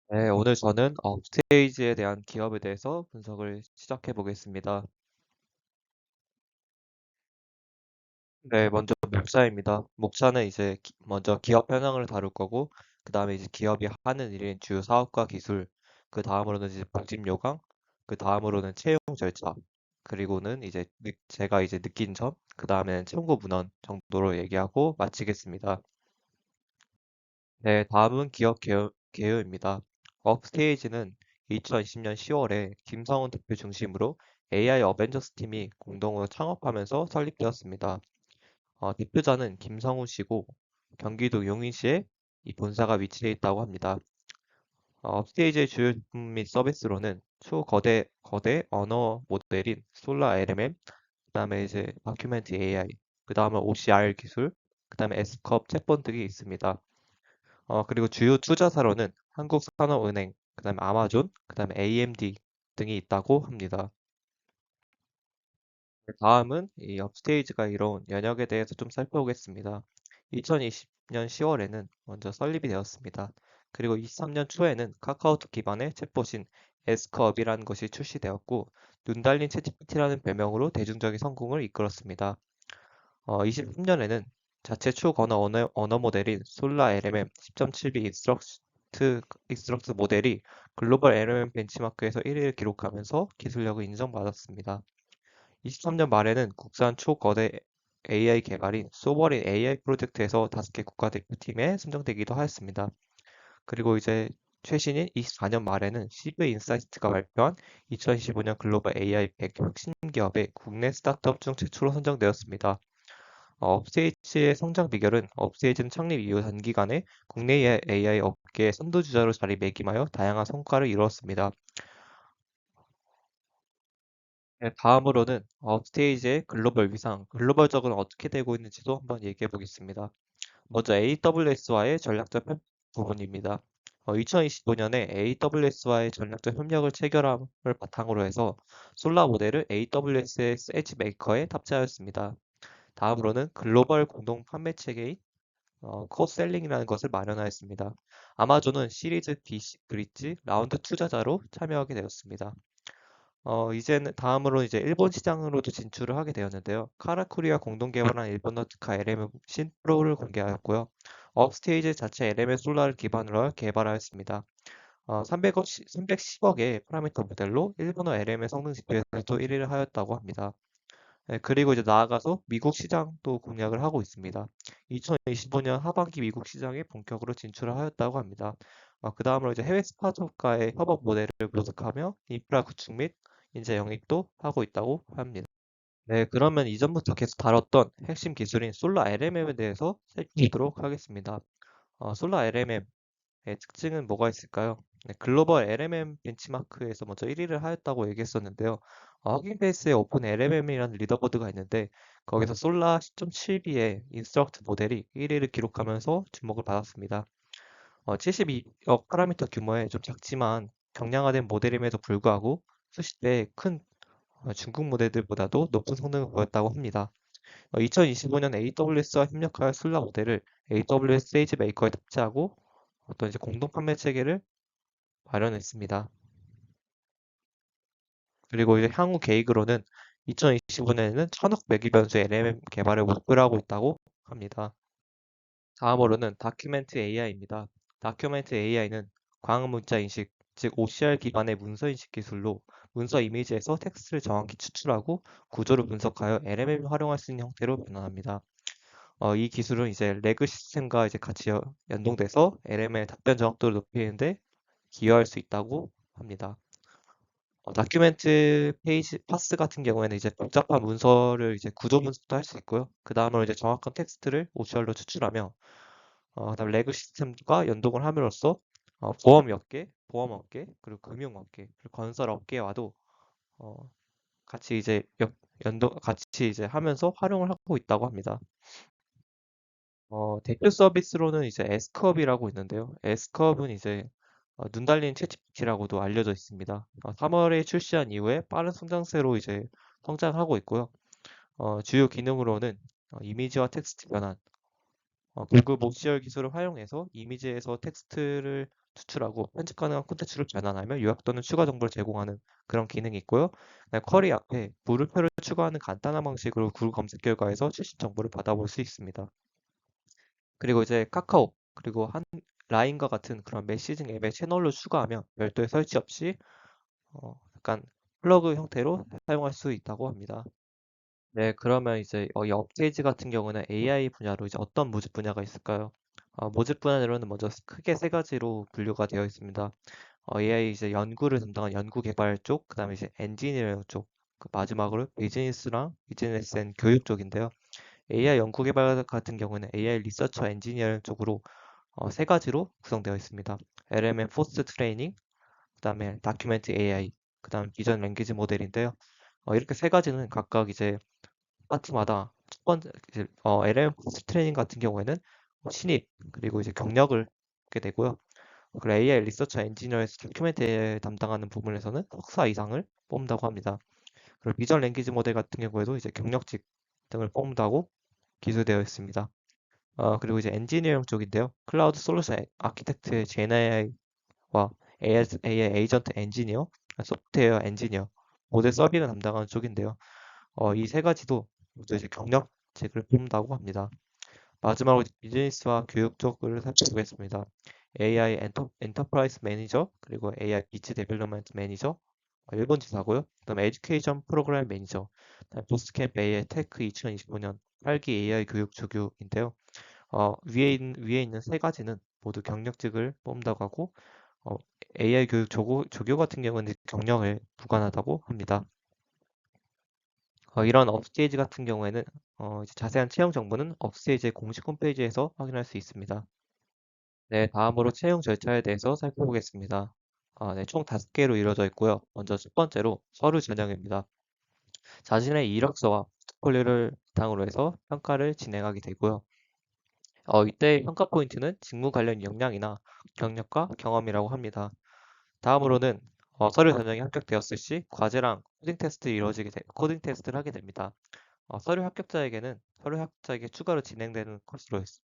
네, 오늘 저는 업스테이지에 대한 기업에 대해서 분석을 시작해 보겠습니다. 네, 먼저 목차입니다. 목차는 이제 먼저 기업 현황을 다룰 거고, 그 다음에 이제 기업이 하는 일인 주요 사업과 기술, 그 다음으로는 이제 모집 요강, 그 다음으로는 채용 절차, 그리고는 이제 제가 이제 느낀 점, 그 다음에는 참고 문헌 정도로 얘기하고 마치겠습니다. 네, 다음은 기업 개요입니다. 업스테이지는 2020년 10월에 김성훈 대표 중심으로 AI 어벤져스 팀이 공동으로 창업하면서 설립되었습니다. 대표자는 김성훈 씨고 경기도 용인시에 이 본사가 위치해 있다고 합니다. 업스테이지의 주요 제품 및 서비스로는 초거대 언어 모델인 솔라 LMM, 그다음에 이제 다큐멘트 AI, 그다음에 OCR 기술, 그다음에 S컵 챗봇 등이 있습니다. 그리고 주요 투자사로는 한국산업은행, 그다음에 아마존, 그다음에 AMD 등이 있다고 합니다. 다음은 이 업스테이지가 이뤄온 연역에 대해서 좀 살펴보겠습니다. 2020년 10월에는 먼저 설립이 되었습니다. 그리고 23년 초에는 카카오톡 기반의 챗봇인 에스크업이라는 것이 출시되었고, 눈 달린 챗GPT라는 별명으로 대중적인 성공을 이끌었습니다. 23년에는 자체 언어 모델인 솔라 LMM 10.7B 익스트럭트 모델이 글로벌 LMM 벤치마크에서 1위를 기록하면서 기술력을 인정받았습니다. 23년 말에는 국산 초거대 AI 개발인 소버린 AI 프로젝트에서 5개 국가대표팀에 선정되기도 하였습니다. 그리고 이제 최신인 24년 말에는 CV 인사이트가 발표한 2025년 글로벌 AI 100 혁신 기업의 국내 스타트업 중 최초로 선정되었습니다. 업스테이지의 성장 비결은 업스테이지는 창립 이후 단기간에 국내 AI 업계의 선두주자로 자리매김하여 다양한 성과를 이루었습니다. 네, 다음으로는 업스테이지의 글로벌 위상, 글로벌적으로 어떻게 되고 있는지도 한번 얘기해 보겠습니다. 먼저 AWS와의 전략적 부분입니다. 2025년에 AWS와의 전략적 협력을 체결함을 바탕으로 해서 솔라 모델을 AWS의 에지 메이커에 탑재하였습니다. 다음으로는 글로벌 공동 판매 체계인 코셀링이라는 것을 마련하였습니다. 아마존은 시리즈 B 브릿지 라운드 투자자로 참여하게 되었습니다. 이제는 다음으로 이제 일본 시장으로도 진출을 하게 되었는데요. 카라쿠리와 공동 개발한 일본 너트카 LM 신프로를 공개하였고요. 업스테이지 자체 LM의 솔라를 기반으로 개발하였습니다. 310억의 파라미터 모델로 일본어 LM의 성능 지표에서도 1위를 하였다고 합니다. 네, 그리고 이제 나아가서 미국 시장도 공략을 하고 있습니다. 2025년 하반기 미국 시장에 본격으로 진출을 하였다고 합니다. 그 다음으로 이제 해외 스타트업과의 협업 모델을 모색하며 인프라 구축 및 인재 영입도 하고 있다고 합니다. 네, 그러면 이전부터 계속 다뤘던 핵심 기술인 솔라 LMM에 대해서 살펴보도록 하겠습니다. 솔라 LMM의 특징은 뭐가 있을까요? 네, 글로벌 LMM 벤치마크에서 먼저 1위를 하였다고 얘기했었는데요. 허깅 페이스의 오픈 LMM이라는 리더보드가 있는데 거기서 솔라 10.7B의 인스트럭트 모델이 1위를 기록하면서 주목을 받았습니다. 72억 파라미터 규모의 좀 작지만 경량화된 모델임에도 불구하고 수십 배의 큰 중국 모델들보다도 높은 성능을 보였다고 합니다. 2025년 AWS와 협력하여 솔라 모델을 AWS 세이지 메이커에 탑재하고 어떤 이제 공동 판매 체계를 마련했습니다. 그리고 이제 향후 계획으로는 2025년에는 1000억 매기 변수 LLM 개발을 목표로 하고 있다고 합니다. 다음으로는 다큐멘트 AI입니다. 다큐멘트 AI는 광학 문자 인식, 즉 OCR 기반의 문서 인식 기술로 문서 이미지에서 텍스트를 정확히 추출하고 구조를 분석하여 LLM을 활용할 수 있는 형태로 변환합니다. 이 기술은 이제 레그 시스템과 이제 같이 연동돼서 LLM의 답변 정확도를 높이는데 기여할 수 있다고 합니다. 다큐멘트 페이지 파스 같은 경우에는 이제 복잡한 문서를 이제 구조 분석도 할 수 있고요. 그 다음으로 이제 정확한 텍스트를 OCR로 추출하며, 그다음 레그 시스템과 연동을 함으로써 보험업계, 그리고 금융업계, 그리고 건설업계와도 어, 같이 이제 같이 이제 하면서 활용을 하고 있다고 합니다. 대표 서비스로는 이제 S컵이라고 있는데요. S컵은 이제 눈 달린 챗GPT라고도 알려져 있습니다. 3월에 출시한 이후에 빠른 성장세로 이제 성장하고 있고요. 주요 기능으로는 이미지와 텍스트 변환, 구글 모시얼 기술을 활용해서 이미지에서 텍스트를 추출하고 편집 가능한 콘텐츠를 전환하며 요약 또는 추가 정보를 제공하는 그런 기능이 있고요. 그다음에 쿼리 앞에 물음표를 추가하는 간단한 방식으로 구글 검색 결과에서 최신 정보를 받아볼 수 있습니다. 그리고 이제 카카오 그리고 한 라인과 같은 그런 메시징 앱의 채널로 추가하면 별도의 설치 없이 약간 플러그 형태로 사용할 수 있다고 합니다. 네, 그러면 이제 이 업페이지 같은 경우는 AI 분야로 이제 어떤 모집 분야가 있을까요? 모집 분야로는 먼저 크게 세 가지로 분류가 되어 있습니다. AI 이제 연구를 담당한 연구 개발 쪽, 그다음에 이제 엔지니어링 쪽, 그 마지막으로 비즈니스 앤 교육 쪽인데요. AI 연구 개발 같은 경우는 AI 리서처 엔지니어링 쪽으로 세 가지로 구성되어 있습니다. LMM 포스트 트레이닝, 그다음에 다큐멘트 AI, 그다음 비전 랭귀지 모델인데요. 이렇게 세 가지는 각각 이제 파트마다 첫 번째 이제 LM 포스트 트레이닝 같은 경우에는 신입 그리고 이제 경력을 얻게 되고요. 그리고 AI 리서처 엔지니어에서 다큐멘트 담당하는 부분에서는 석사 이상을 뽑는다고 합니다. 그리고 비전 랭귀지 모델 같은 경우에도 이제 경력직 등을 뽑는다고 기술되어 있습니다. 그리고 이제 엔지니어링 쪽인데요. 클라우드 솔루션 아키텍트의 GenAI와 AI 에이전트 엔지니어, 소프트웨어 엔지니어, 모델 서빙을 담당하는 쪽인데요. 이 세 가지도 모두 이제 경력직을 뽑는다고 합니다. 마지막으로 비즈니스와 교육 쪽을 살펴보겠습니다. AI 엔터프라이즈 매니저, 그리고 AI 비즈 데벨롭먼트 매니저, 일본 지사고요. 그다음에 에듀케이션 프로그램 매니저, 그다음에 보스캠프 AI 테크 2025년 8기 AI 교육 조교인데요. 위에 있는 세 가지는 모두 경력직을 뽑는다고 하고, 어, AI 교육 조교 같은 경우는 경력을 부과하다고 합니다. 이런 업스테이지 같은 경우에는 이제 자세한 채용 정보는 업스테이지의 공식 홈페이지에서 확인할 수 있습니다. 네, 다음으로 채용 절차에 대해서 살펴보겠습니다. 네, 총 5개로 이루어져 있고요. 먼저 첫 번째로 서류 전형입니다. 자신의 이력서와 포트폴리오를 바탕으로 해서 평가를 진행하게 되고요. 이때 평가 포인트는 직무 관련 역량이나 경력과 경험이라고 합니다. 다음으로는 서류 전형이 합격되었을 시 과제랑 코딩 테스트를 하게 됩니다. 서류 합격자에게 추가로 진행되는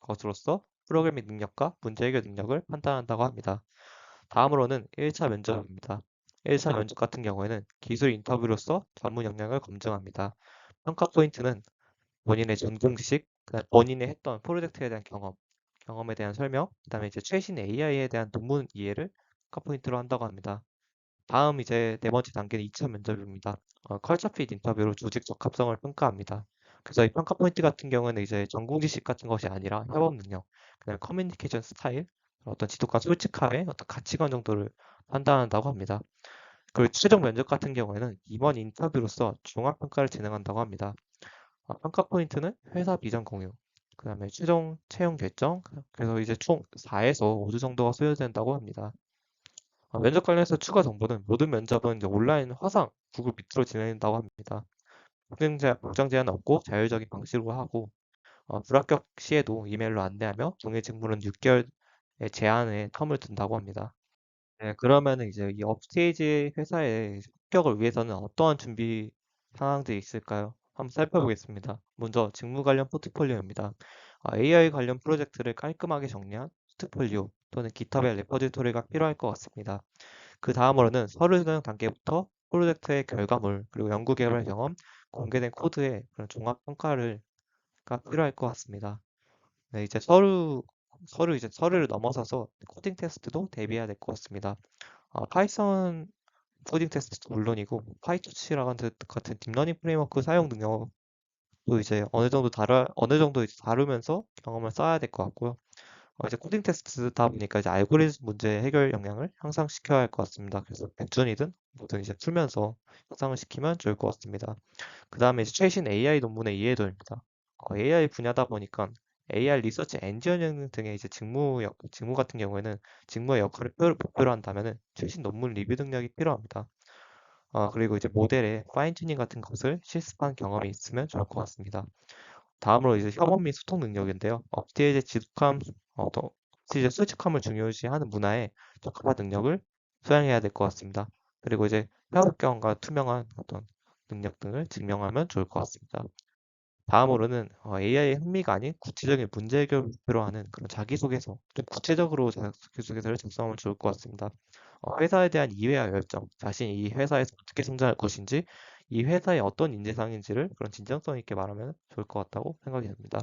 것으로서 프로그래밍 능력과 문제 해결 능력을 판단한다고 합니다. 다음으로는 1차 면접입니다. 1차 면접 같은 경우에는 기술 인터뷰로서 전문 역량을 검증합니다. 평가 포인트는 본인의 전공 지식, 그다음 본인이 했던 프로젝트에 대한 경험에 대한 설명, 그다음에 이제 최신 AI에 대한 논문 이해를 평가 포인트로 한다고 합니다. 다음 이제 네 번째 단계는 2차 면접입니다. 컬처 핏 인터뷰로 조직 적합성을 평가합니다. 그래서 이 평가 포인트 같은 경우는 이제 전공 지식 같은 것이 아니라 협업 능력, 그다음에 커뮤니케이션 스타일, 어떤 지독한 솔직함의 어떤 가치관 정도를 판단한다고 합니다. 그리고 최종 면접 같은 경우에는 임원 인터뷰로서 종합 평가를 진행한다고 합니다. 평가 포인트는 회사 비전 공유, 그다음에 최종 채용 결정, 그래서 이제 총 4에서 5주 정도가 소요된다고 합니다. 면접 관련해서 추가 정보는 모든 면접은 이제 온라인 화상, 구글 미트로 진행된다고 합니다. 복장 제한은 없고 자율적인 방식으로 하고 불합격 시에도 이메일로 안내하며 동일 직무는 6개월의 제한의 텀을 둔다고 합니다. 네, 그러면은 이제 이 업스테이지 회사의 합격을 위해서는 어떠한 준비 상황들이 있을까요? 한번 살펴보겠습니다. 먼저 직무 관련 포트폴리오입니다. AI 관련 프로젝트를 깔끔하게 정리한 포트폴리오 또는 GitHub의 레포지토리가 필요할 것 같습니다. 그 다음으로는 서류 전형 단계부터 프로젝트의 결과물, 그리고 연구 개발 경험, 공개된 코드의 그런 종합 평가가 필요할 것 같습니다. 네, 이제 서류를 넘어서서 코딩 테스트도 대비해야 될 것 같습니다. 파이썬 코딩 테스트도 물론이고, 파이토치라는 같은 딥러닝 프레임워크 사용 능력도 이제 어느 정도 이제 다루면서 경험을 쌓아야 될 것 같고요. 이제 코딩 테스트다 보니까 이제 알고리즘 문제 해결 역량을 향상시켜야 할 것 같습니다. 그래서 백준이든 뭐든 이제 풀면서 향상을 시키면 좋을 것 같습니다. 그 다음에 이제 최신 AI 논문의 이해도입니다. AI 분야다 보니까 AI 리서치 엔지니어링 등의 이제 직무 같은 경우에는 직무의 역할을 목표로 한다면은 최신 논문 리뷰 능력이 필요합니다. 그리고 이제 모델의 파인 튜닝 같은 것을 실습한 경험이 있으면 좋을 것 같습니다. 다음으로 이제 협업 및 소통 능력인데요. 업체의 지독함, 업체의 솔직함을 중요시하는 문화에 적합한 능력을 소양해야 될 것 같습니다. 그리고 이제 협업경과 투명한 어떤 능력 등을 증명하면 좋을 것 같습니다. 다음으로는 AI의 흥미가 아닌 구체적인 문제 해결을 목표로 하는 그런 자기소개서, 좀 구체적으로 자기소개서를 작성하면 좋을 것 같습니다. 회사에 대한 이해와 열정, 자신이 이 회사에서 어떻게 성장할 것인지, 이 회사의 어떤 인재상인지를 그런 진정성 있게 말하면 좋을 것 같다고 생각이 듭니다.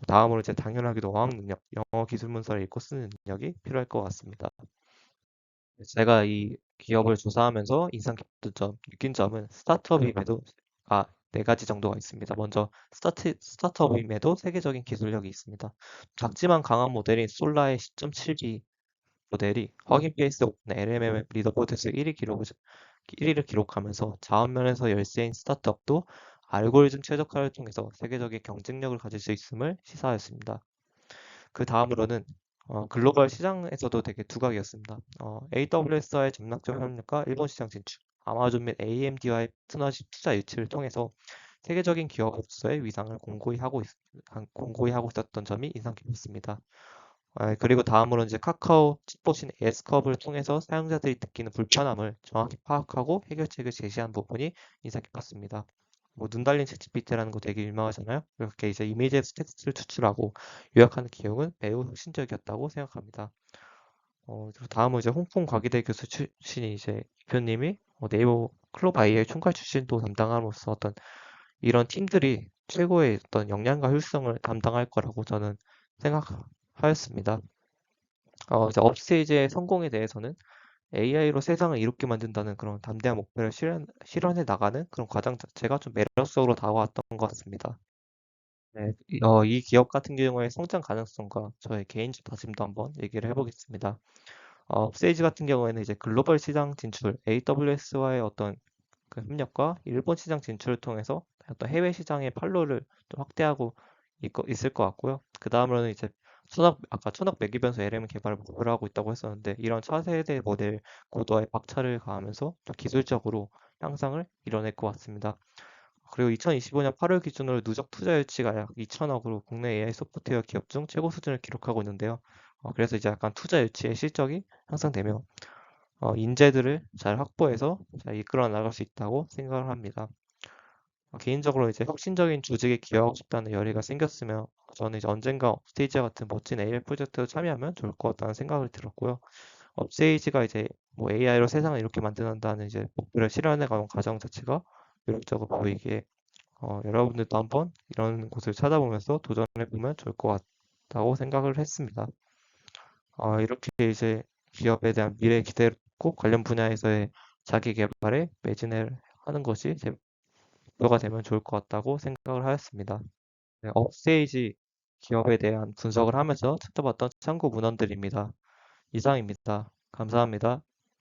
다음으로 이제 당연하게도 어학 능력, 영어 기술 문서를 읽고 쓰는 능력이 필요할 것 같습니다. 제가 이 기업을 조사하면서 인상 깊었던 점, 느낀 점은 스타트업임에도 네 가지 정도가 있습니다. 먼저 스타트업임에도 세계적인 기술력이 있습니다. 작지만 강한 모델인 솔라의 10.7B 모델이 허깅 페이스 오픈 LMM 리더보드에서 1위를 기록하면서 자원면에서 열세인 스타트업도 알고리즘 최적화를 통해서 세계적인 경쟁력을 가질 수 있음을 시사하였습니다. 그 다음으로는 글로벌 시장에서도 되게 두각이었습니다. AWS와의 점락적 협력과 일본 시장 진출, 아마존 및 AMD와의 투자 유치를 통해서 세계적인 기업으로서의 위상을 공고히 하고 있었던 점이 인상 깊었습니다. 그리고 다음으로 이제 카카오 챗봇인 S컵을 통해서 사용자들이 느끼는 불편함을 정확히 파악하고 해결책을 제시한 부분이 인상 깊었습니다. 뭐 눈 달린 챗GPT라는 거 되게 유명하잖아요. 이렇게 이제 이미지에서 텍스트를 추출하고 요약하는 기능은 매우 혁신적이었다고 생각합니다. 그리고 다음은 이제 홍콩 과기대 교수 출신이 이제 대표님이 네이버 클로버 AI 총괄 출신도 담당함으로써 어떤 이런 팀들이 최고의 어떤 역량과 효율성을 담당할 거라고 저는 생각하였습니다. 이제 업스테이지의 성공에 대해서는 AI로 세상을 이롭게 만든다는 그런 담대한 목표를 실현해 나가는 그런 과정 자체가 좀 매력적으로 다가왔던 것 같습니다. 네, 이 기업 같은 경우에 성장 가능성과 저의 개인적 다짐도 한번 얘기를 해보겠습니다. 업스테이지 같은 경우에는 이제 글로벌 시장 진출, AWS와의 어떤 그 협력과 일본 시장 진출을 통해서 어떤 해외 시장의 판로를 좀 확대하고 있을 것 같고요. 그 다음으로는 이제 아까 천억 매기 변수 LM 개발을 목표로 하고 있다고 했었는데 이런 차세대 모델 고도화에 박차를 가하면서 좀 기술적으로 향상을 이뤄낼 것 같습니다. 그리고 2025년 8월 기준으로 누적 투자 유치가 약 2천억으로 국내 AI 소프트웨어 기업 중 최고 수준을 기록하고 있는데요. 그래서 이제 약간 투자 유치의 실적이 향상되며 인재들을 잘 확보해서 잘 이끌어 나갈 수 있다고 생각을 합니다. 개인적으로 이제 혁신적인 조직에 기여하고 싶다는 열의가 생겼으며 저는 이제 언젠가 업스테이지 같은 멋진 AI 프로젝트에 참여하면 좋을 것 같다는 생각을 들었고요. 업스테이지가 이제 뭐 AI로 세상을 이렇게 만든다는 이제 목표를 실현해가는 과정 자체가 매력적으로 보이기에 여러분들도 한번 이런 곳을 찾아보면서 도전해보면 좋을 것 같다고 생각을 했습니다. 이렇게 이제 기업에 대한 미래 기대를 꼭 관련 분야에서의 자기 개발에 매진을 하는 것이 제 목표가 되면 좋을 것 같다고 생각을 하였습니다. 네, 업스테이지 기업에 대한 분석을 하면서 찾아봤던 참고 문헌들입니다. 이상입니다. 감사합니다.